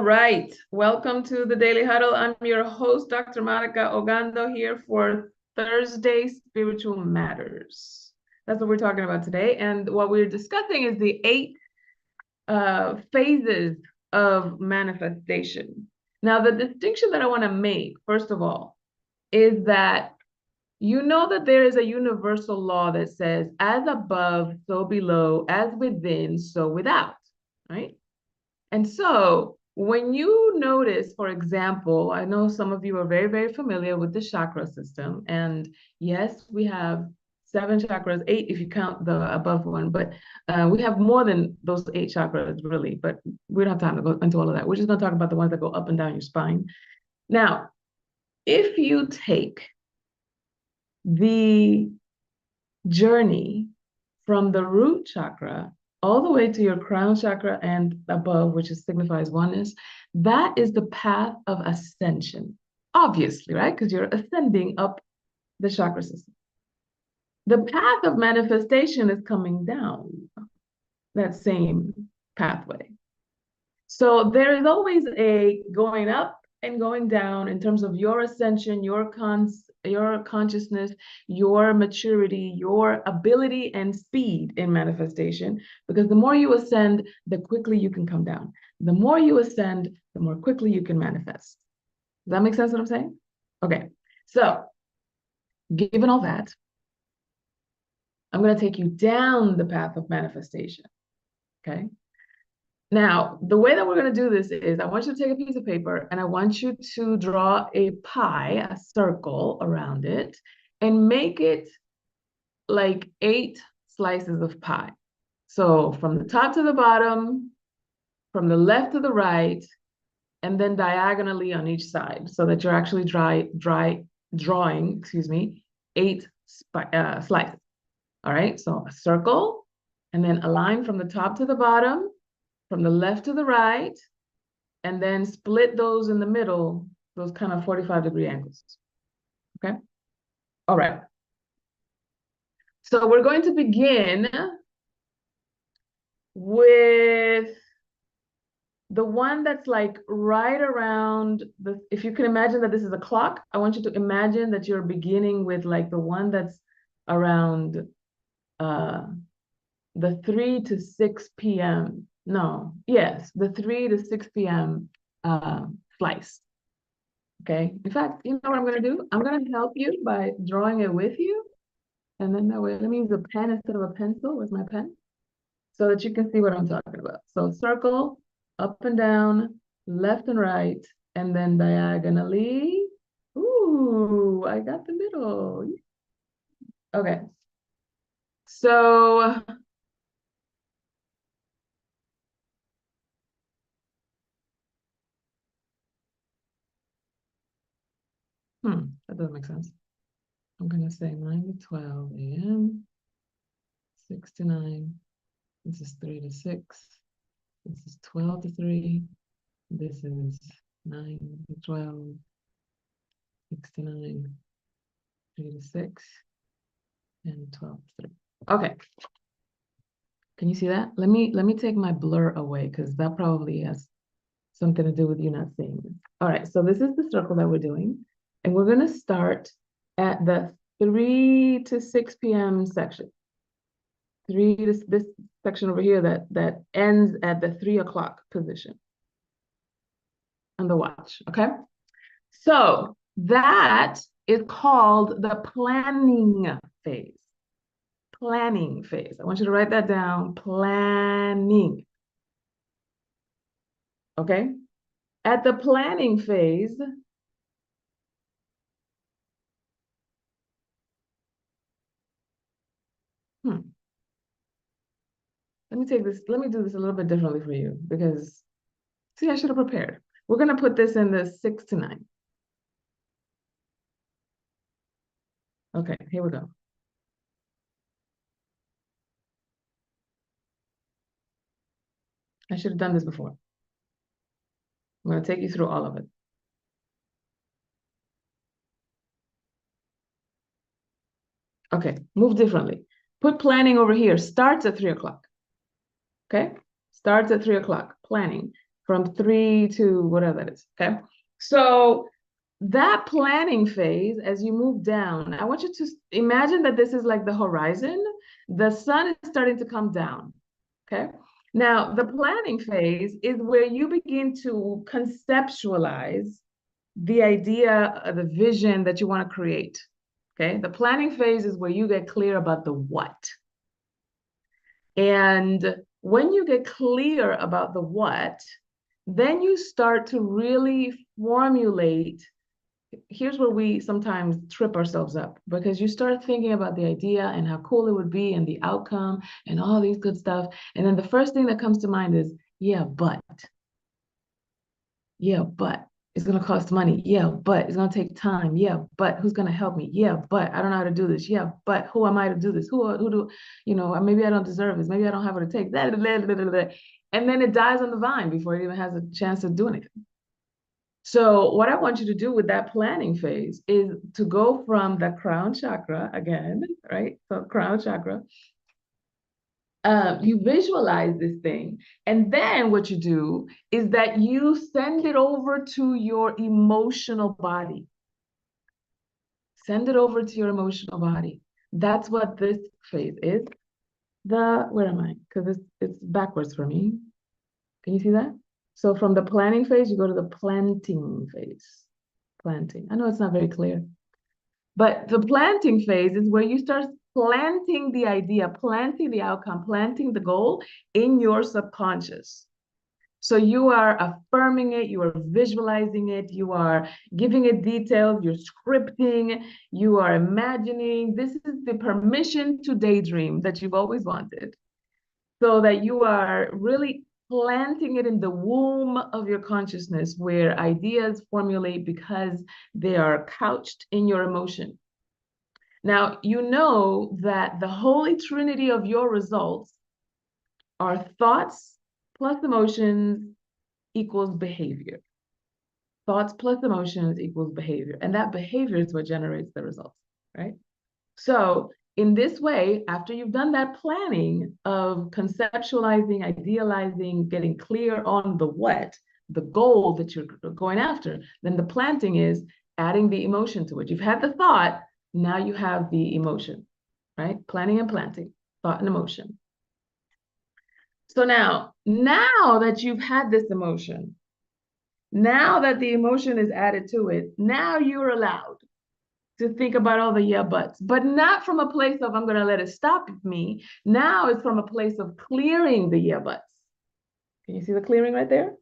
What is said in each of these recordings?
right, welcome to the Daily Huddle. I'm your host, Dr. Monikah Ogando, here for Thursday Spiritual Matters. That's what we're talking about today. And what we're discussing is the 8 phases of manifestation. Now, the distinction that I want to make, first of all, is that you know that there is a universal law that says, as above, so below, as within, so without, right? And so when you notice, for example, I know some of you are very, very familiar with the chakra system. And yes, we have 7 chakras, 8 if you count the above one, but we have more than those 8 chakras, really. But we don't have time to go into all of that. We're just going to talk about the ones that go up and down your spine. Now, if you take the journey from the root chakra all the way to your crown chakra and above, which signifies oneness, that is the path of ascension, obviously, right? Because you're ascending up the chakra system. The path of manifestation is coming down that same pathway. So there is always a going up and going down in terms of your ascension, your consciousness, your maturity, your ability and speed in manifestation. Because the more you ascend, the quickly you can come down. The more you ascend, the more quickly you can manifest. Does that make sense what I'm saying? Okay, so given all that, I'm going to take you down the path of manifestation. Okay. Now, the way that we're going to do this is I want you to take a piece of paper and I want you to draw a pie, a circle around it, and make it like 8 slices of pie. So from the top to the bottom, from the left to the right, and then diagonally on each side, so that you're actually drawing, 8 slices. All right, so a circle, and then a line from the top to the bottom, from the left to the right, and then split those in the middle, those kind of 45-degree angles. Okay? All right. So we're going to begin with the one that's like right around the, if you can imagine that this is a clock, I want you to imagine that you're beginning with like the one that's around the 3 to 6 p.m. No, yes, the 3 to 6 p.m. Slice. Okay. In fact, you know what I'm going to do? I'm going to help you by drawing it with you. And then that way, let me use a pen instead of a pencil. Where's my pen? So that you can see what I'm talking about. So circle, up and down, left and right, and then diagonally. Ooh, I got the middle. Okay. So that doesn't make sense. I'm going to say 9 to 12 a.m., 6 to 9. This is 3 to 6. This is 12 to 3. This is 9 to 12, 6 to 9, 3 to 6, and 12 to 3. Okay. Can you see that? Let me take my blur away because that probably has something to do with you not seeing this. All right, so this is the circle that we're doing. And we're going to start at the 3 to 6 p.m. section. 3 to this section over here that ends at the 3 o'clock position on the watch, okay? So that is called the planning phase. Planning phase. I want you to write that down. Planning. Okay? At the planning phase, let me do this a little bit differently for you because, see, I should have prepared. We're going to put this in the 6 to 9. Okay, here we go. I should have done this before. I'm going to take you through all of it. Okay, move differently. Put planning over here. Starts at 3 o'clock. Okay? Starts at 3 o'clock. Planning. from 3 to whatever that is, okay? So that planning phase, as you move down, I want you to imagine that this is like the horizon. The sun is starting to come down, okay? Now, the planning phase is where you begin to conceptualize the idea, the vision that you want to create, okay? The planning phase is where you get clear about the what. And when you get clear about the what, then you start to really formulate. Here's where we sometimes trip ourselves up, because you start thinking about the idea and how cool it would be and the outcome and all these good stuff. And then the first thing that comes to mind is, yeah, but it's going to cost money. Yeah, but it's going to take time. Yeah, but who's going to help me? Yeah, but I don't know how to do this. Yeah, but who am I to do this? Who do, maybe I don't deserve this. Maybe I don't have what it takes. And then it dies on the vine before it even has a chance to do anything. So what I want you to do with that planning phase is to go from the crown chakra again, right? So crown chakra, you visualize this thing. And then what you do is that you send it over to your emotional body. Send it over to your emotional body. That's what this phase is. Where am I? Because it's backwards for me. Can you see that? So from the planning phase, you go to the planting phase. Planting. I know it's not very clear. But the planting phase is where you start planting the idea, planting the outcome, planting the goal in your subconscious. So you are affirming it, you are visualizing it, you are giving it details, you're scripting, you are imagining. This is the permission to daydream that you've always wanted. So that you are really planting it in the womb of your consciousness, where ideas formulate because they are couched in your emotion. Now, you know that the holy trinity of your results are thoughts plus emotions equals behavior. Thoughts plus emotions equals behavior. And that behavior is what generates the results, right? So in this way, after you've done that planning of conceptualizing, idealizing, getting clear on the what, the goal that you're going after, then the planting is adding the emotion to it. You've had the thought, now you have the emotion, right? Planning and planting, thought and emotion. So now that you've had this emotion, now that the emotion is added to it, now you're allowed to think about all the yeah buts, but not from a place of I'm going to let it stop me. Now it's from a place of clearing the yeah buts. Can you see the clearing right there?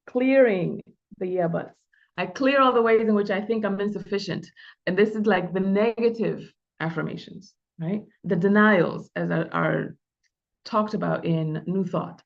Clearing the yeah buts. I clear all the ways in which I think I'm insufficient. And this is like the negative affirmations, right? The denials, as are talked about in New Thought.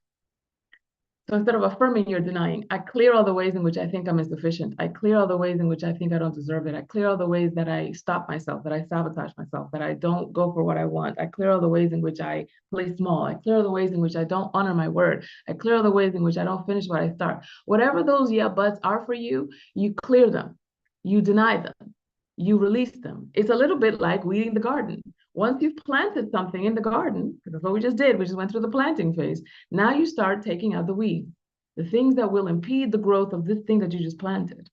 So instead of affirming, you're denying. I clear all the ways in which I think I'm insufficient. I clear all the ways in which I think I don't deserve it. I clear all the ways that I stop myself, that I sabotage myself, that I don't go for what I want. I clear all the ways in which I play small. I clear all the ways in which I don't honor my word. I clear all the ways in which I don't finish what I start. Whatever those yeah buts are for you, you clear them. You deny them. You release them. It's a little bit like weeding the garden. Once you've planted something in the garden, because that's what we just did, we just went through the planting phase. Now you start taking out the weeds, the things that will impede the growth of this thing that you just planted.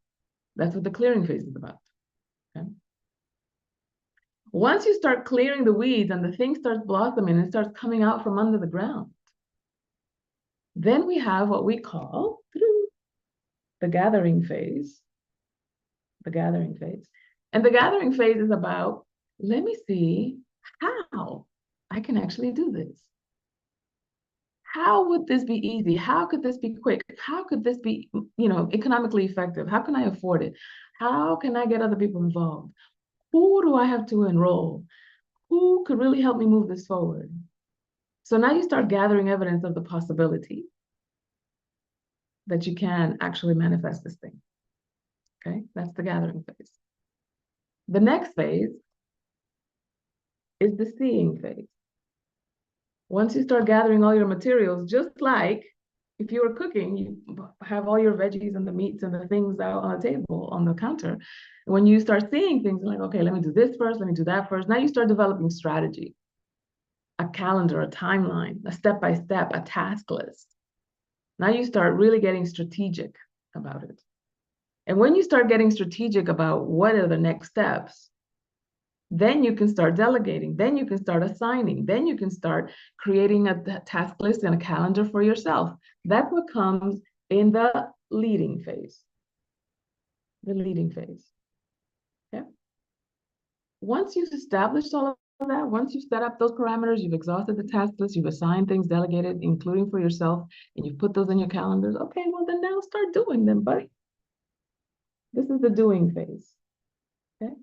That's what the clearing phase is about. Okay? Once you start clearing the weeds and the thing starts blossoming and starts coming out from under the ground, then we have what we call the gathering phase. The gathering phase. And the gathering phase is about, let me see how I can actually do this. How would this be easy? How could this be quick? How could this be, economically effective? How can I afford it? How can I get other people involved? Who do I have to enroll? Who could really help me move this forward? So now you start gathering evidence of the possibility that you can actually manifest this thing. Okay, that's the gathering phase. The next phase is the seeing phase. Once you start gathering all your materials, just like if you were cooking, you have all your veggies and the meats and the things out on the table, on the counter. When you start seeing things, like, okay, let me do this first, let me do that first. Now you start developing strategy, a calendar, a timeline, a step-by-step, a task list. Now you start really getting strategic about it. And when you start getting strategic about what are the next steps, then you can start delegating, then you can start assigning, then you can start creating a task list and a calendar for yourself. That's what comes in the leading phase. The leading phase. Okay. Once you've established all of that, once you've set up those parameters, you've exhausted the task list, you've assigned things, delegated, including for yourself, and you've put those in your calendars. Okay, well then now start doing them, buddy. This is the doing phase. Okay.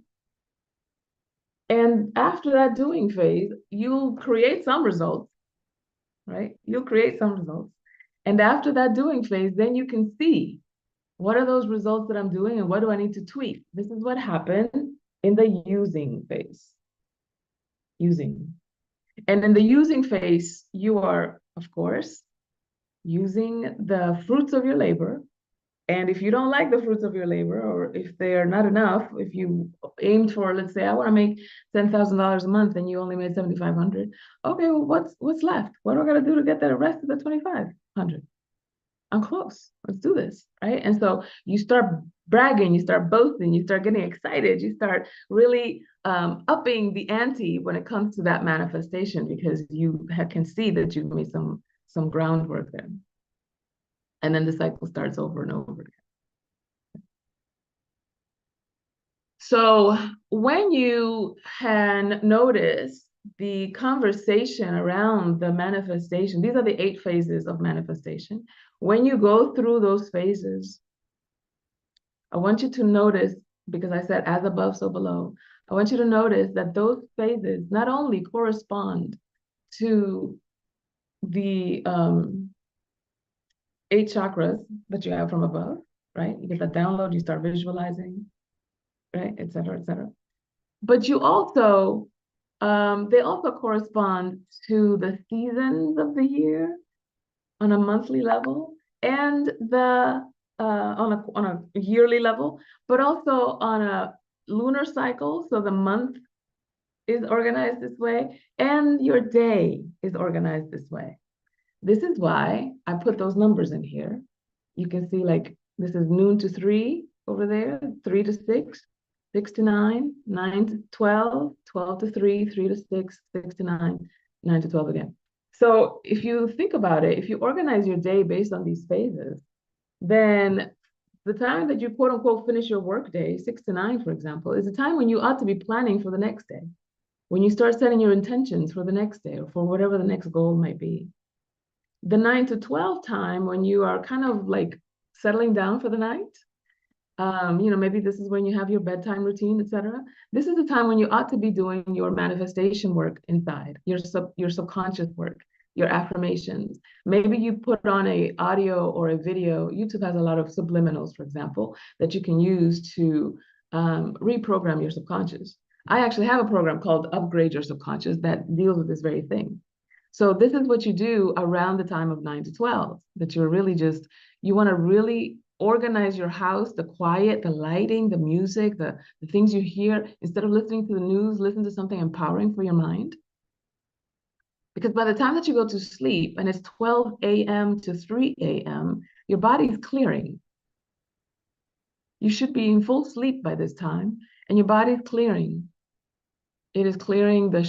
And after that doing phase, you'll create some results, right? You'll create some results. And after that doing phase, then you can see what are those results that I'm doing and what do I need to tweak? This is what happened in the using phase. Using. And in the using phase, you are, of course, using the fruits of your labor. And if you don't like the fruits of your labor, or if they are not enough, if you aimed for, let's say, I want to make $10,000 a month and you only made 7,500, okay, well, what's left? What do I got to do to get the rest of the 2,500? I'm close. Let's do this, right? And so you start bragging, you start boasting, you start getting excited, you start really upping the ante when it comes to that manifestation because you can see that you've made some groundwork there. And then the cycle starts over and over again. So when you can notice the conversation around the manifestation, these are the 8 phases of manifestation. When you go through those phases, I want you to notice, because I said as above, so below, I want you to notice that those phases not only correspond to the 8 chakras that you have from above, right? You get that download, you start visualizing, right, et cetera, et cetera. But you also, they also correspond to the seasons of the year on a monthly level and the on a yearly level, but also on a lunar cycle. So the month is organized this way, and your day is organized this way. This is why I put those numbers in here. You can see like this is noon to 3 over there, 3 to 6, 6 to 9, 9 to 12, 12 to 3, 3 to 6, 6 to 9, 9 to 12 again. So if you think about it, if you organize your day based on these phases, then the time that you quote unquote finish your work day, 6 to 9, for example, is the time when you ought to be planning for the next day. When you start setting your intentions for the next day or for whatever the next goal might be. The 9 to 12 time when you are kind of like settling down for the night. Maybe this is when you have your bedtime routine, etc. This is the time when you ought to be doing your manifestation work inside, your subconscious work, your affirmations. Maybe you put on a audio or a video. YouTube has a lot of subliminals, for example, that you can use to reprogram your subconscious. I actually have a program called Upgrade Your Subconscious that deals with this very thing. So this is what you do around the time of 9 to 12, that you're really you want to really organize your house, the quiet, the lighting, the music, the things you hear. Instead of listening to the news, listen to something empowering for your mind. Because by the time that you go to sleep and it's 12 a.m. to 3 a.m., your body's clearing. You should be in full sleep by this time, and your body's clearing. It is clearing the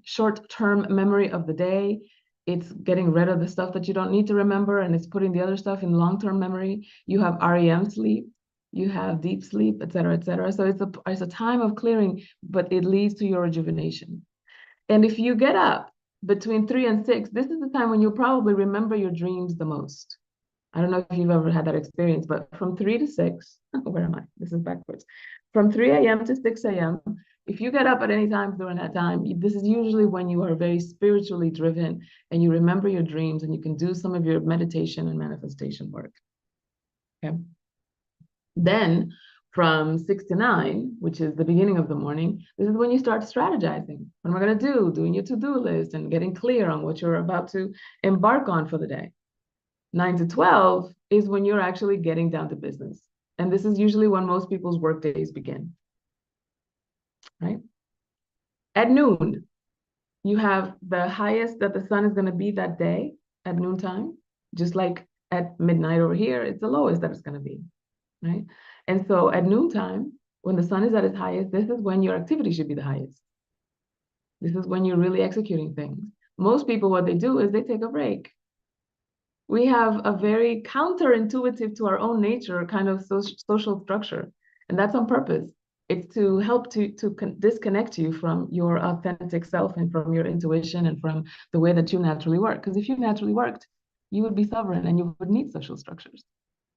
short-term memory of the day. It's getting rid of the stuff that you don't need to remember, and it's putting the other stuff in long-term memory. You have REM sleep, you have deep sleep, et cetera, et cetera. So it's a time of clearing, but it leads to your rejuvenation. And if you get up between 3 and 6, this is the time when you'll probably remember your dreams the most. I don't know if you've ever had that experience, but from 3 to 6, where am I? This is backwards. From 3 a.m. to 6 a.m., if you get up at any time during that time, this is usually when you are very spiritually driven and you remember your dreams and you can do some of your meditation and manifestation work. Okay. Then from 6 to 9, which is the beginning of the morning, this is when you start strategizing. What am I going to do? Doing your to-do list and getting clear on what you're about to embark on for the day. 9 to 12 is when you're actually getting down to business. And this is usually when most people's work days begin, right? At noon, you have the highest that the sun is going to be that day at noontime. just like at midnight over here, it's the lowest that it's going to be, right? And so at noontime, when the sun is at its highest, this is when your activity should be the highest. This is when you're really executing things. Most people, what they do is they take a break. We have a very counterintuitive to our own nature kind of social structure, and that's on purpose. It's to help to disconnect you from your authentic self and from your intuition and from the way that you naturally work. Because if you naturally worked, you would be sovereign and you would need social structures.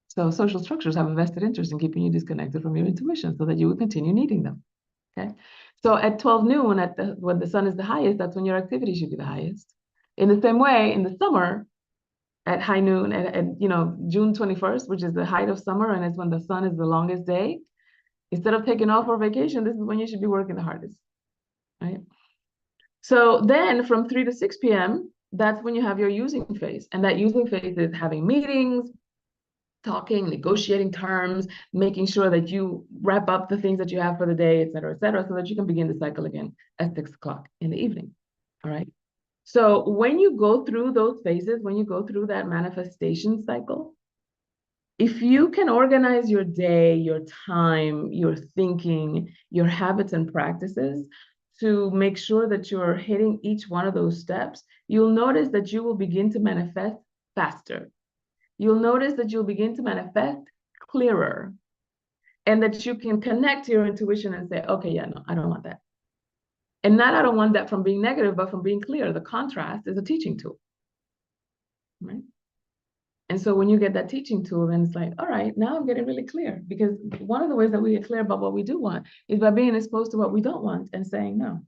So social structures have a vested interest in keeping you disconnected from your intuition so that you would continue needing them. Okay. So at 12 noon, when the sun is the highest, that's when your activity should be the highest. In the same way, in the summer, at high noon, at June 21st, which is the height of summer, and it's when the sun is the longest day, instead of taking off for vacation, this is when you should be working the hardest, right? So then from 3 to 6 p.m., that's when you have your using phase. And that using phase is having meetings, talking, negotiating terms, making sure that you wrap up the things that you have for the day, et cetera, so that you can begin the cycle again at 6 o'clock in the evening. All right. So when you go through those phases, when you go through that manifestation cycle, if you can organize your day, your time, your thinking, your habits and practices to make sure that you're hitting each one of those steps, you'll notice that you will begin to manifest faster. You'll notice that you'll begin to manifest clearer, and that you can connect to your intuition and say, okay, yeah, no, I don't want that. And not I don't want that from being negative, but from being clear. The contrast is a teaching tool, right? And so when you get that teaching tool, then it's like, all right, now I'm getting really clear. Because one of the ways that we get clear about what we do want is by being exposed to what we don't want and saying no.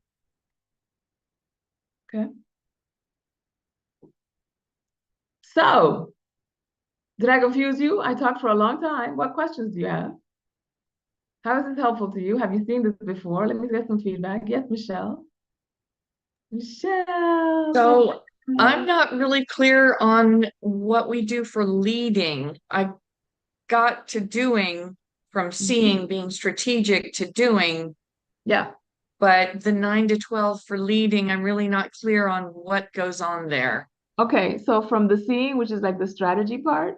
Okay. So, did I confuse you? I talked for a long time. What questions do you have? How is this helpful to you? Have you seen this before? Let me get some feedback. Yes, Michelle. Michelle. So I'm not really clear on what we do for leading. I got to doing from seeing, being strategic to doing, Yeah. but the 9 to 12 for leading, I'm really not clear on what goes on there. Okay. So from the seeing, which is like the strategy part,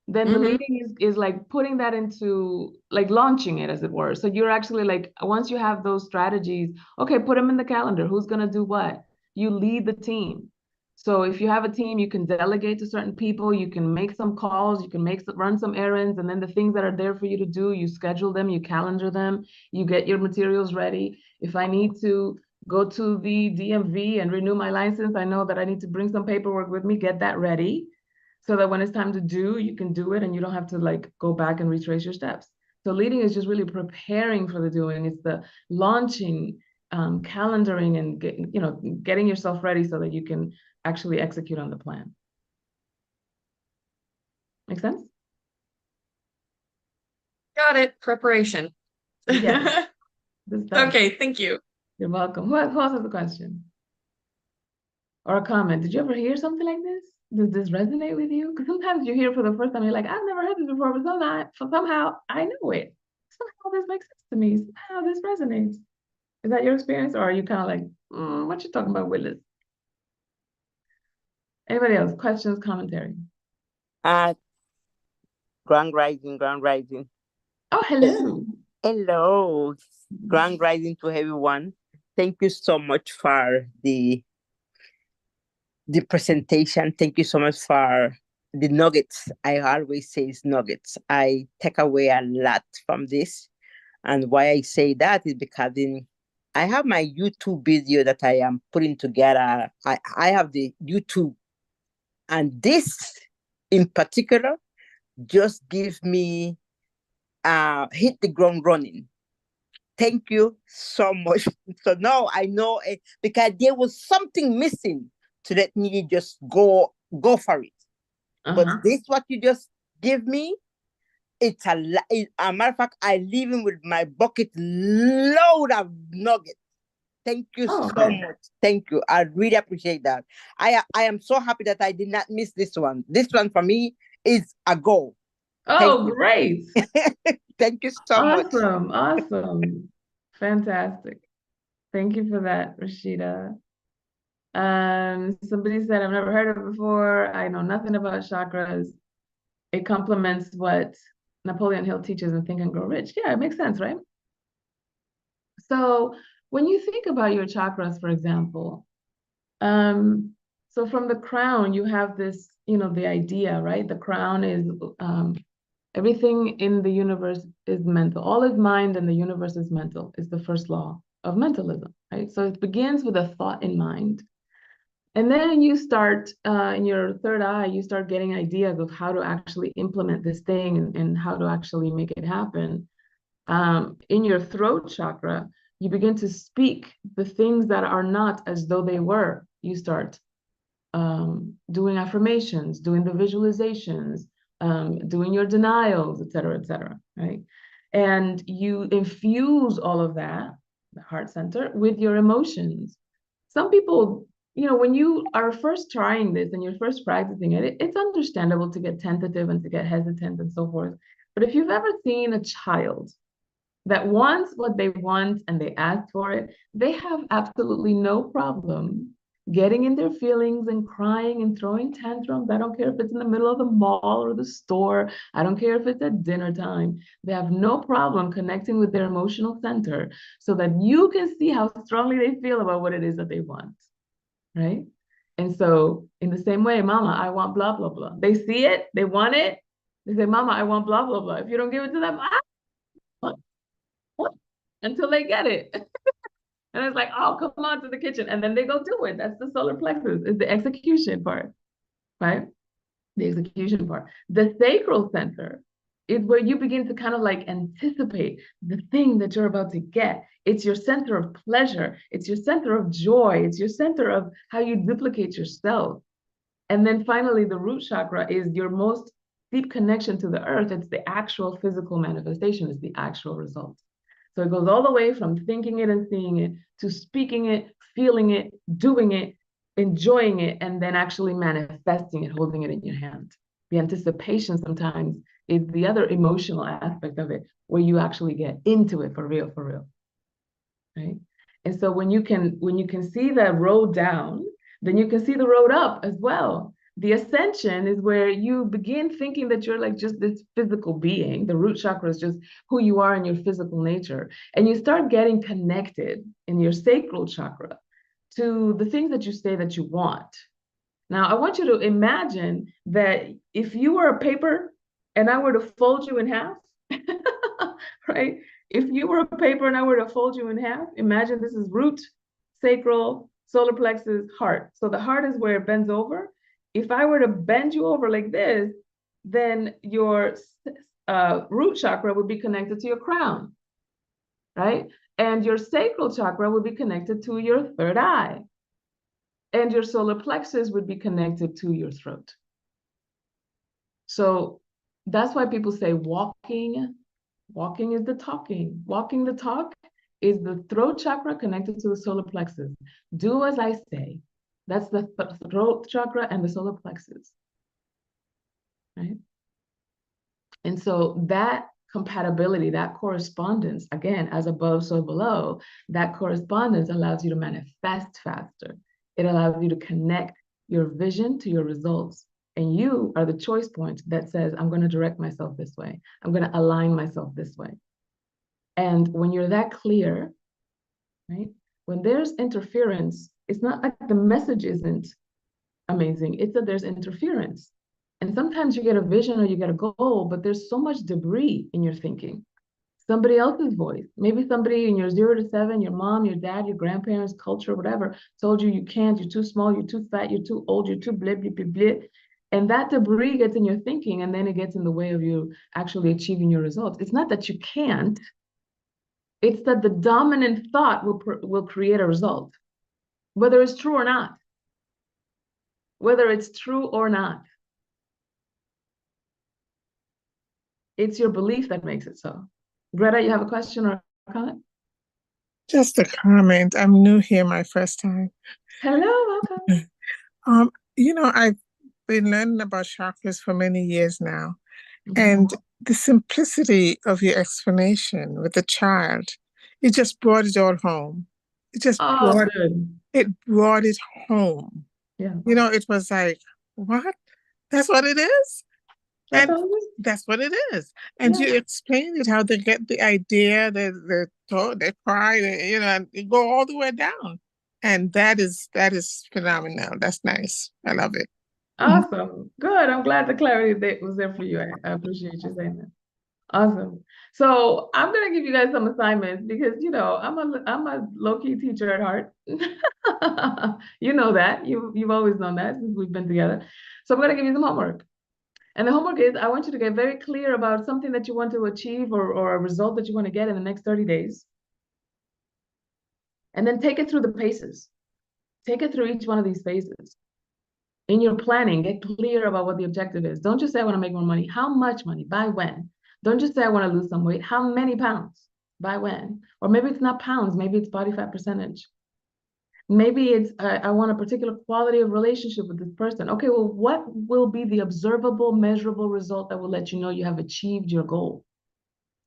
then the Mm-hmm. leading is like putting that into like launching it, as it were. So you're actually like, once you have those strategies, okay, put them in the calendar. Who's going to do what? You lead the team. So if you have a team, you can delegate to certain people, you can make some calls, you can run some errands, and then the things that are there for you to do, you schedule them, you calendar them, you get your materials ready. If I need to go to the DMV and renew my license, I know that I need to bring some paperwork with me, get that ready so that when it's time to do, you can do it and you don't have to like go back and retrace your steps. So leading is just really preparing for the doing. It's the launching, calendaring, and getting yourself ready so that you can actually execute on the plan. Make sense? Got it. Preparation. Yes, good stuff. Okay, thank you. You're welcome. Who else has a question or a comment? Did you ever hear something like this? Does this resonate with you? Because sometimes you hear it for the first time, you're like, I've never heard this before, but somehow I know it. Somehow this makes sense to me. Somehow this resonates. Is that your experience, or are you kind of like, what you talking about, Willis? Anybody else? Questions, commentary? Uh, Grand Rising, Grand Rising. Oh, hello. Hello, Grand Rising to everyone. Thank you so much for the presentation. Thank you so much for the nuggets. I always say it's nuggets. I take away a lot from this. And why I say that is because I have my YouTube video that I am putting together. I have the YouTube, and this in particular just gives me hit the ground running. Thank you so much. So now I know because there was something missing to let me just go for it. But this what you just give me, it's a matter of fact, I leave him with my bucket load of nuggets. Thank you so much. Thank you. I really appreciate that. I am so happy that I did not miss this one. This one for me is a goal. Oh, great. Thank you so much. Awesome. Fantastic. Thank you for that, Rashida. Somebody said, I've never heard of it before. I know nothing about chakras. It complements what Napoleon Hill teaches in Think and Grow Rich. Yeah, it makes sense, right? So when you think about your chakras, for example, so from the crown, you have this, the idea, right? The crown is everything in the universe is mental. All is mind and the universe is mental, is the first law of mentalism, right? So it begins with a thought in mind. And then you start in your third eye, you start getting ideas of how to actually implement this thing and how to actually make it happen. In your throat chakra, you begin to speak the things that are not as though they were. You start doing affirmations, doing the visualizations, doing your denials, et cetera, right? And you infuse all of that, the heart center, with your emotions. Some people, when you are first trying this and you're first practicing it, it's understandable to get tentative and to get hesitant and so forth. But if you've ever seen a child that wants what they want and they ask for it, they have absolutely no problem getting in their feelings and crying and throwing tantrums. I don't care if it's in the middle of the mall or the store. I don't care if it's at dinner time. They have no problem connecting with their emotional center so that you can see how strongly they feel about what it is that they want, right? And so in the same way, mama, I want blah, blah, blah. They see it, they want it. They say, mama, I want blah, blah, blah. If you don't give it to them, what? Until they get it. And it's like, oh, come on to the kitchen. And then they go do it. That's the solar plexus, is the execution part, right? The execution part. The sacral center is where you begin to kind of like anticipate the thing that you're about to get. It's your center of pleasure. It's your center of joy. It's your center of how you duplicate yourself. And then finally, the root chakra is your most deep connection to the earth. It's the actual physical manifestation. It's the actual result. So it goes all the way from thinking it and seeing it to speaking it, feeling it, doing it, enjoying it, and then actually manifesting it, holding it in your hand. The anticipation sometimes is the other emotional aspect of it, where you actually get into it for real, right? And so when you can see the road down, then you can see the road up as well. The ascension is where you begin thinking that you're like just this physical being. The root chakra is just who you are in your physical nature. And you start getting connected in your sacral chakra to the things that you say that you want. Now, I want you to imagine that if you were a paper and I were to fold you in half, right? If you were a paper and I were to fold you in half, imagine this is root, sacral, solar plexus, heart. So the heart is where it bends over. If I were to bend you over like this, then your root chakra would be connected to your crown, right? And your sacral chakra would be connected to your third eye. And your solar plexus would be connected to your throat. So that's why people say walking is the talking. Walking the talk is the throat chakra connected to the solar plexus. Do as I say. That's the throat chakra and the solar plexus, right? And so that compatibility, that correspondence, again, as above, so below, that correspondence allows you to manifest faster. It allows you to connect your vision to your results. And you are the choice point that says, I'm going to direct myself this way. I'm going to align myself this way. And when you're that clear, right? When there's interference, it's not like the message isn't amazing. It's that there's interference. And sometimes you get a vision or you get a goal, but there's so much debris in your thinking. Somebody else's voice, maybe somebody in your 0 to 7, your mom, your dad, your grandparents, culture, whatever, told you can't, you're too small, you're too fat, you're too old, you're too blah, blah, blah, blah. And that debris gets in your thinking, and then it gets in the way of you actually achieving your results. It's not that you can't, it's that the dominant thought will create a result, whether it's true or not. Whether it's true or not. It's your belief that makes it so. Greta, you have a question or a comment? Just a comment. I'm new here, my first time. Hello, welcome. I've been learning about chakras for many years now. And the simplicity of your explanation with the child, it just brought it all home. It just Oh, good. brought it home. Yeah. It was like, what? That's what it is? That's And all it is. that's what it is. And Yeah. you explain it, how they get the idea, the thought, they cry, and you go all the way down. And that is phenomenal. That's nice. I love it. Awesome. Good. I'm glad the clarity was there for you. I appreciate you saying that. Awesome. So I'm gonna give you guys some assignments because I'm a low-key teacher at heart. You know that. You've always known that since we've been together. So I'm gonna give you some homework. And the homework is I want you to get very clear about something that you want to achieve or a result that you want to get in the next 30 days. And then take it through the paces. Take it through each one of these phases. In your planning, get clear about what the objective is. Don't just say I want to make more money. How much money? By when? Don't just say I want to lose some weight. How many pounds? By when? Or maybe it's not pounds, maybe it's body fat percentage. Maybe it's I want a particular quality of relationship with this person. Okay, well, what will be the observable, measurable result that will let you know you have achieved your goal?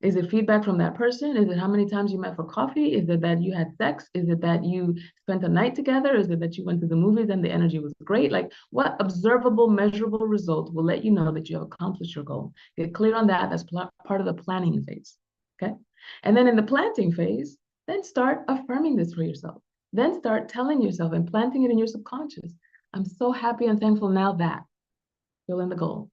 Is it feedback from that person? Is it how many times you met for coffee? Is it that you had sex? Is it that you spent a night together? Is it that you went to the movies and the energy was great? Like, what observable, measurable result will let you know that you have accomplished your goal? Get clear on that. That's part of the planning phase. Okay. And then in the planting phase, then start affirming this for yourself. Then start telling yourself and planting it in your subconscious. I'm so happy and thankful now that fill in the goal.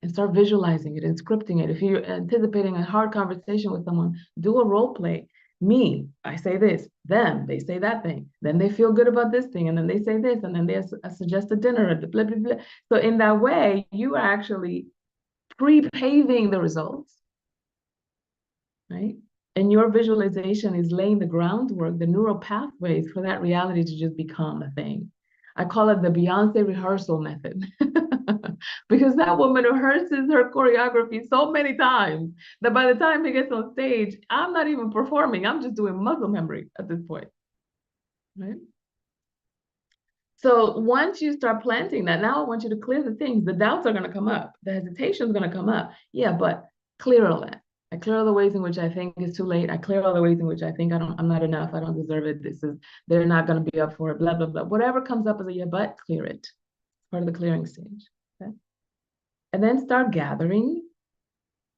And start visualizing it and scripting it. If you're anticipating a hard conversation with someone, do a role play. Me, I say this, them, they say that thing. Then they feel good about this thing, and then they say this, and then they suggest a dinner, blah, blah, blah. So in that way, you are actually pre-paving the results, right? And your visualization is laying the groundwork, the neural pathways for that reality to just become a thing. I call it the Beyonce rehearsal method. Because that woman rehearses her choreography so many times that by the time he gets on stage, I'm not even performing. I'm just doing muscle memory at this point, right? So once you start planting that, now I want you to clear the things. The doubts are going to come up. The hesitation is going to come up. Yeah, but clear all that. I clear all the ways in which I think it's too late. I clear all the ways in which I think I'm not enough. I don't deserve it. They're not going to be up for it, blah, blah, blah. Whatever comes up as a yeah, but clear it. Part of the clearing stage. Okay. And then start gathering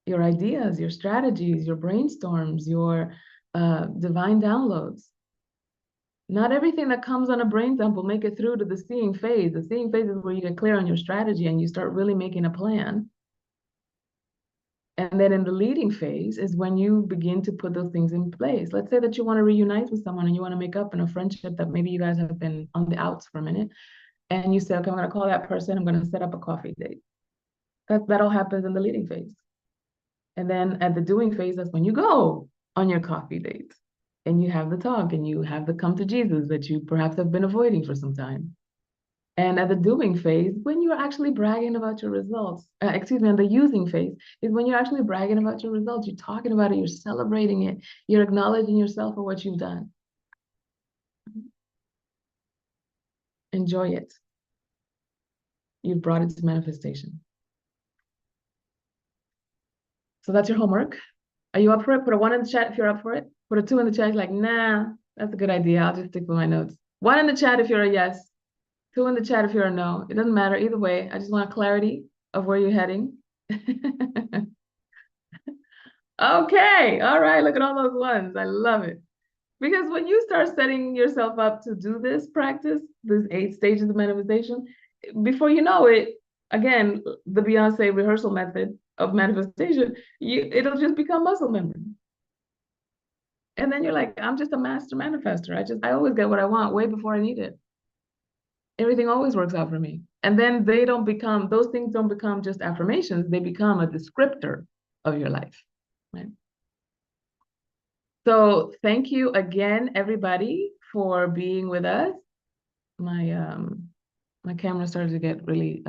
your ideas, your strategies, your brainstorms, your divine downloads. Not everything that comes on a brain dump will make it through to the seeing phase. The seeing phase is where you get clear on your strategy and you start really making a plan. And then in the leading phase is when you begin to put those things in place. Let's say that you want to reunite with someone and you want to make up in a friendship that maybe you guys have been on the outs for a minute. And you say, okay, I'm going to call that person. I'm going to set up a coffee date. That all happens in the leading phase. And then at the doing phase, that's when you go on your coffee date and you have the talk and you have the come to Jesus that you perhaps have been avoiding for some time. And at the doing phase, when you're actually bragging about your results, and the using phase is when you're actually bragging about your results. You're talking about it, you're celebrating it, you're acknowledging yourself for what you've done. Enjoy it. You've brought it to manifestation. So that's your homework. Are you up for it? Put a 1 in the chat if you're up for it. Put a 2 in the chat. Like, nah, that's a good idea. I'll just stick with my notes. 1 in the chat if you're a yes. 2 in the chat if you're a no. It doesn't matter either way. I just want clarity of where you're heading. Okay. All right. Look at all those ones. I love it. Because when you start setting yourself up to do this practice, this 8 stages of manifestation, before you know it, again, the Beyonce rehearsal method of manifestation, it'll just become muscle memory. And then you're like, I'm just a master manifester. I always get what I want way before I need it. Everything always works out for me. And then those things don't become just affirmations, they become a descriptor of your life, right? So thank you again, everybody, for being with us. My camera started to get really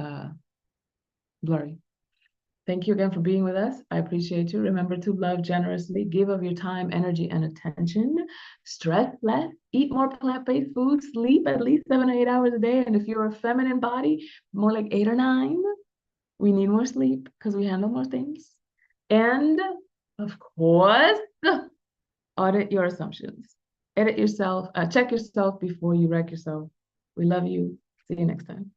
blurry. Thank you again for being with us. I appreciate you. Remember to love generously, give of your time, energy, and attention, stress less, eat more plant-based food, sleep at least 7 or 8 hours a day. And if you're a feminine body, more like 8 or 9. We need more sleep because we handle more things. And of course, audit your assumptions. edit yourself, check yourself before you wreck yourself. We love you. See you next time.